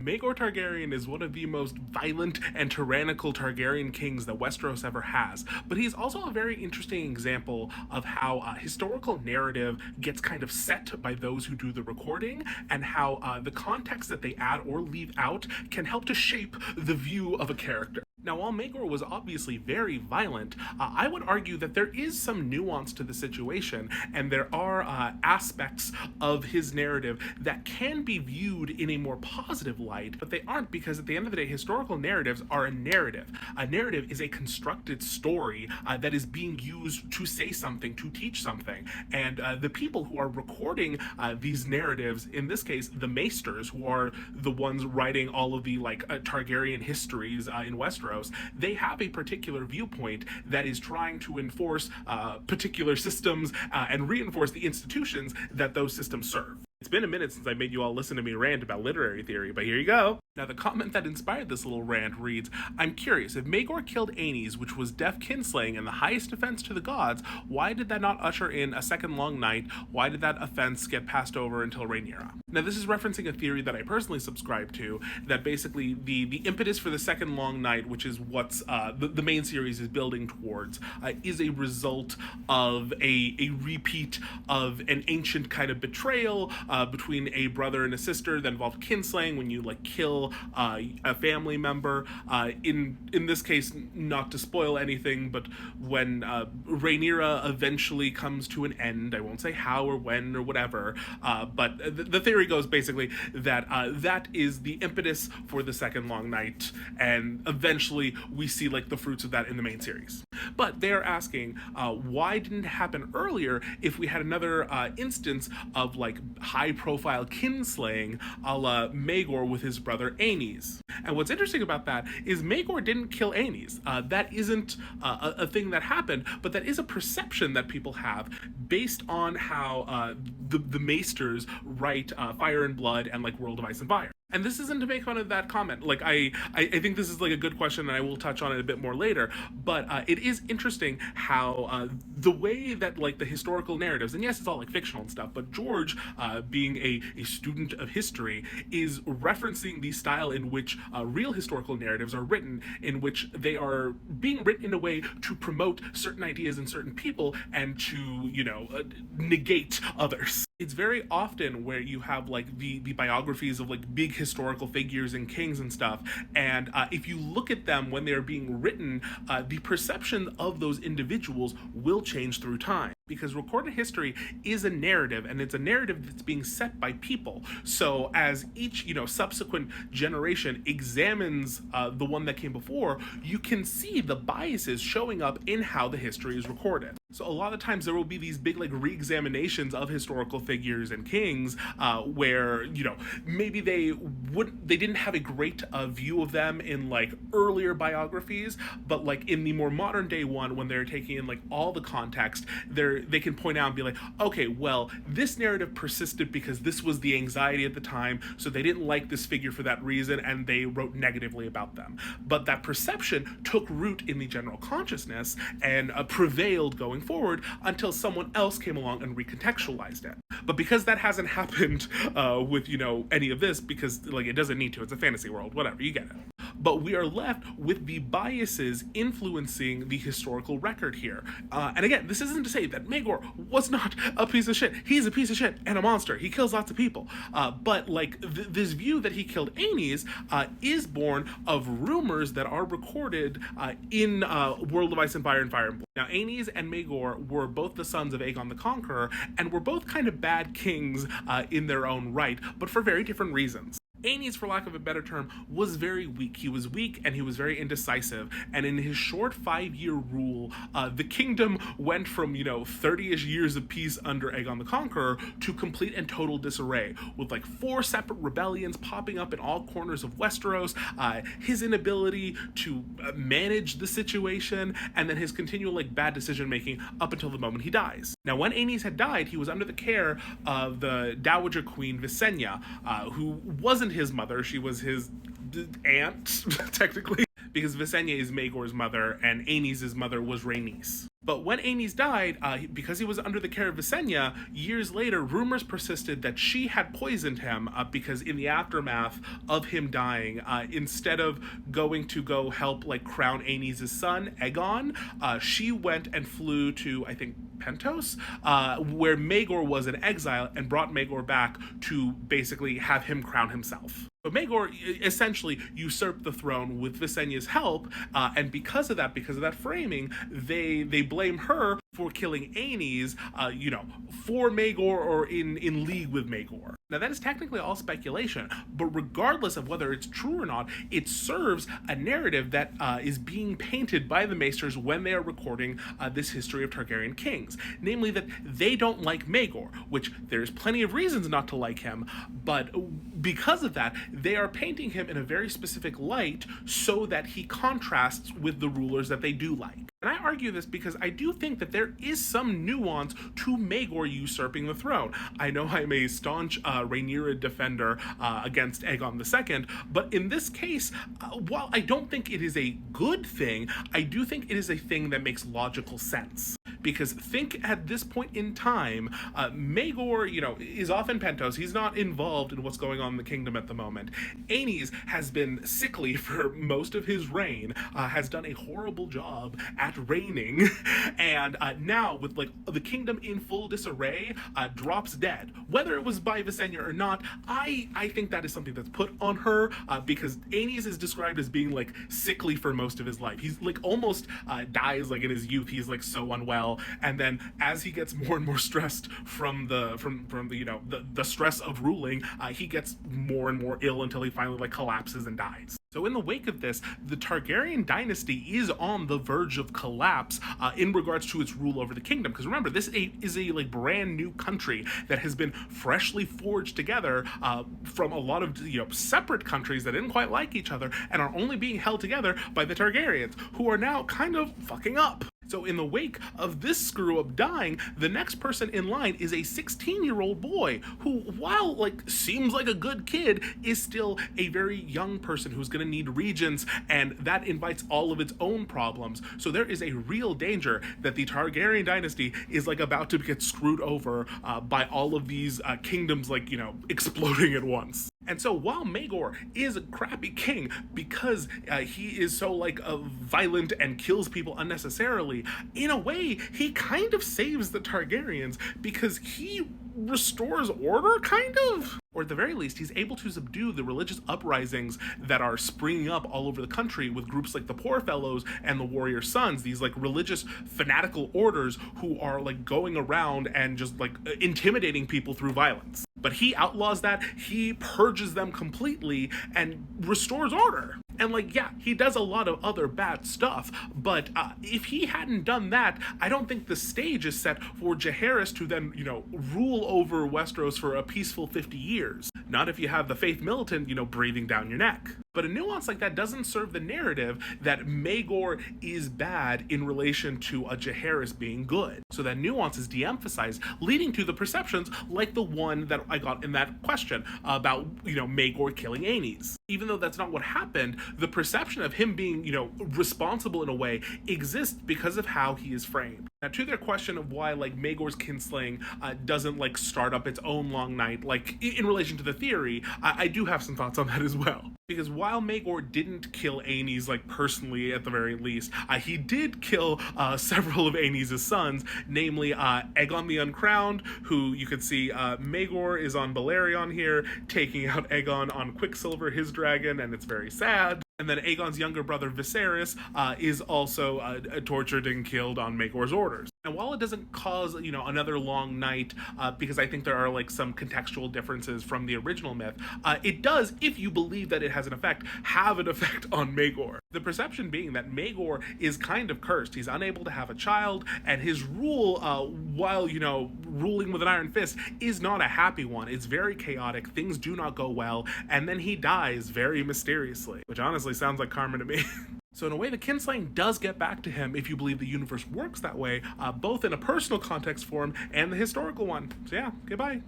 Maegor Targaryen is one of the most violent and tyrannical Targaryen kings that Westeros ever has, but he's also a very interesting example of how historical narrative gets kind of set by those who do the recording, and how the context that they add or leave out can help to shape the view of a character. Now, while Maegor was obviously very violent, I would argue that there is some nuance to the situation, and there are aspects of his narrative that can be viewed in a more positive light, but they aren't, because at the end of the day, historical narratives are a narrative. A narrative is a constructed story that is being used to say something, to teach something, and the people who are recording these narratives, in this case, the maesters, who are the ones writing all of the Targaryen histories in Westeros, they have a particular viewpoint that is trying to enforce particular systems and reinforce the institutions that those systems serve. It's been a minute since I made you all listen to me rant about literary theory, but here you go. Now, the comment that inspired this little rant reads, "I'm curious, if Maegor killed Aenys, which was deaf kinslaying and the highest offense to the gods, why did that not usher in a second long night? Why did that offense get passed over until Rhaenyra?" Now, this is referencing a theory that I personally subscribe to, that basically the impetus for the second long night, which is what's the main series is building towards, is a result of a repeat of an ancient kind of betrayal between a brother and a sister that involved kinslaying, when you kill a family member. In this case, not to spoil anything, but when Rhaenyra eventually comes to an end, I won't say how or when or whatever, but the theory goes basically that that is the impetus for the second long night, and eventually we see the fruits of that in the main series. But they're asking, why didn't it happen earlier if we had another instance of high-profile kinslaying a la Maegor with his brother Aenys? And what's interesting about that is Maegor didn't kill Aenys. That isn't a thing that happened, but that is a perception that people have based on how the maesters write Fire and Blood and World of Ice and Fire. And this isn't to make fun of that comment. I think this is a good question, and I will touch on it a bit more later. But it is interesting how the way that the historical narratives, and yes, it's all fictional and stuff, but George, being a student of history, is referencing the style in which real historical narratives are written, in which they are being written in a way to promote certain ideas and certain people, and to negate others. It's very often where you have the biographies of big historical figures and kings and stuff, and if you look at them when they're being written, the perception of those individuals will change through time, because recorded history is a narrative, and it's a narrative that's being set by people. So as each subsequent generation examines the one that came before, you can see the biases showing up in how the history is recorded. So a lot of times there will be these big re-examinations of historical figures and kings, where maybe they didn't have a great view of them in earlier biographies, but in the more modern day one, when they're taking in all the context, they can point out and be okay, well, this narrative persisted because this was the anxiety at the time, so they didn't like this figure for that reason, and they wrote negatively about them. But that perception took root in the general consciousness and prevailed going forward until someone else came along and recontextualized it. But because that hasn't happened with any of this, because it doesn't need to, it's a fantasy world, whatever, you get it. But we are left with the biases influencing the historical record here. And again, this isn't to say that Maegor was not a piece of shit. He's a piece of shit and a monster. He kills lots of people. But this view that he killed Aenys is born of rumors that are recorded in World of Ice and Fire and Fire and Blood. Now, Aenys and Maegor were both the sons of Aegon the Conqueror, and were both kind of bad kings in their own right, but for very different reasons. Aenys, for lack of a better term, was very weak. He was weak, and he was very indecisive. And in his short 5-year rule, the kingdom went from 30-ish years of peace under Aegon the Conqueror to complete and total disarray, with 4 separate rebellions popping up in all corners of Westeros, his inability to manage the situation, and then his continual bad decision making up until the moment he dies. Now, when Aenys had died, he was under the care of the Dowager Queen Visenya, who wasn't his mother. She was his aunt, technically, because Visenya is Maegor's mother, and Aenys' mother was Rhaenys. But when Aenys died, because he was under the care of Visenya, years later, rumors persisted that she had poisoned him because in the aftermath of him dying, instead of going to go help like crown Aenys' son, Aegon, she went and flew to, I think, Pentos, where Maegor was in exile, and brought Maegor back to basically have him crown himself. But Maegor essentially usurped the throne with Visenya's help, and because of that framing, they blame her for killing Aenys, for Maegor or in league with Maegor. Now that is technically all speculation, but regardless of whether it's true or not, it serves a narrative that is being painted by the maesters when they are recording this history of Targaryen kings. Namely that they don't like Maegor, which there's plenty of reasons not to like him, but because of that, they are painting him in a very specific light so that he contrasts with the rulers that they do like. And I argue this because I do think that there is some nuance to Maegor usurping the throne. I know I'm a staunch Rhaenyra defender against Aegon II, but in this case, while I don't think it is a good thing, I do think it is a thing that makes logical sense. Because think at this point in time, Maegor, is off in Pentos. He's not involved in what's going on in the kingdom at the moment. Aenys has been sickly for most of his reign, has done a horrible job at reigning, and now with like the kingdom in full disarray, drops dead. Whether it was by Visenya or not, I think that is something that's put on her, because Aenys is described as being like sickly for most of his life. He's like almost dies like in his youth. He's like so unwell, and then as he gets more and more stressed from the stress of ruling, he gets more and more ill until he finally like collapses and dies. So in the wake of this, the Targaryen dynasty is on the verge of collapse in regards to its rule over the kingdom. Because remember, this is a like brand new country that has been freshly forged together from a lot of separate countries that didn't quite like each other and are only being held together by the Targaryens, who are now kind of fucking up. So in the wake of this screw-up dying, the next person in line is a 16-year-old boy who, while like seems like a good kid, is still a very young person who's going to need regents, and that invites all of its own problems. So there is a real danger that the Targaryen dynasty is like about to get screwed over by all of these kingdoms like, exploding at once. And so while Maegor is a crappy king because he is so like violent and kills people unnecessarily, in a way he kind of saves the Targaryens because he restores order, kind of. Or at the very least, he's able to subdue the religious uprisings that are springing up all over the country with groups like the Poor Fellows and the Warrior Sons, these like religious fanatical orders who are like going around and just like intimidating people through violence. But he outlaws that, he purges them completely and restores order. And like, yeah, he does a lot of other bad stuff, but if he hadn't done that, I don't think the stage is set for Jaehaerys to then, rule over Westeros for a peaceful 50 years. Not if you have the Faith Militant, breathing down your neck. But a nuance like that doesn't serve the narrative that Maegor is bad in relation to a Jaehaerys being good. So that nuance is de-emphasized, leading to the perceptions like the one that I got in that question about, Maegor killing Aenys. Even though that's not what happened, the perception of him being, responsible in a way exists because of how he is framed. Now, to their question of why, like, Maegor's kinslaying doesn't, like, start up its own long night, like, in relation to the theory, I do have some thoughts on that as well. Because while Maegor didn't kill Aenys, like, personally, at the very least, he did kill several of Aenys' sons, namely Aegon the Uncrowned, who you could see Maegor is on Balerion here, taking out Aegon on Quicksilver, his dragon, and it's very sad. And then Aegon's younger brother Viserys is also tortured and killed on Maegor's orders. And while it doesn't cause, another long night, because I think there are like some contextual differences from the original myth, it does, if you believe that it has an effect, have an effect on Maegor. The perception being that Maegor is kind of cursed. He's unable to have a child, and his rule, while, ruling with an iron fist, is not a happy one. It's very chaotic. Things do not go well, and then he dies very mysteriously, which honestly sounds like karma to me. So in a way, the kinslaying does get back to him if you believe the universe works that way, both in a personal context for him and the historical one. So yeah, goodbye.